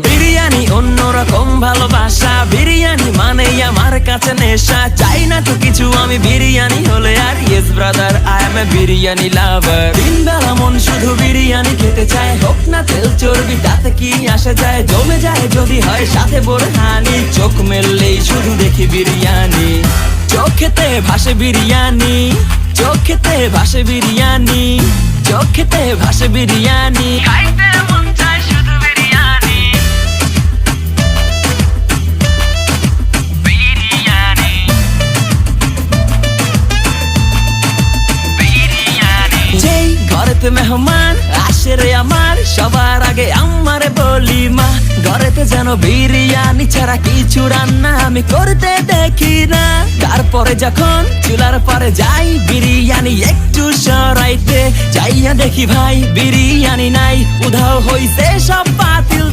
বিরিয়ানি অন্যরকম ভালোবাসা, বিরিয়ানি মানে আমার কাছে নেশা। চাই না তো কিছু আমি বিরিয়ানি হলে আর, yes brother I M A biryani লাভার। দিন বেলা মন শুধু বিরিয়ানি খেতে চায়, হোক না তেল চর্বি তাতে কি আসে যায়। জমে যায় যদি হয় সাথে বোরহানি, চোখ মেললেই শুধু দেখি বিরিয়ানি। চোখেতে ভাসে বিরিয়ানি, চোখেতে ভাসে বিরিয়ানি, চোখেতে ভাসে বিরিয়ানি। খাইতে মন চায় শুধু বিরিয়ানি, বিরিয়ানি, বিরিয়ানি। যেই ঘরেতে মেহমান আসে রে আমার, সবার আগে আমারে বলি মা। ঘরেতে যেন বিরিয়ানি ছাড়া কিছু রান্না আমি করতে দেখি না। তারপরে যখন চুলার পরে যাই বিরিয়ানি একটু সরাইতে, যাইয়া দেখি ভাই বিরিয়ানি নাই, উধাও হইছে সব বাতিল।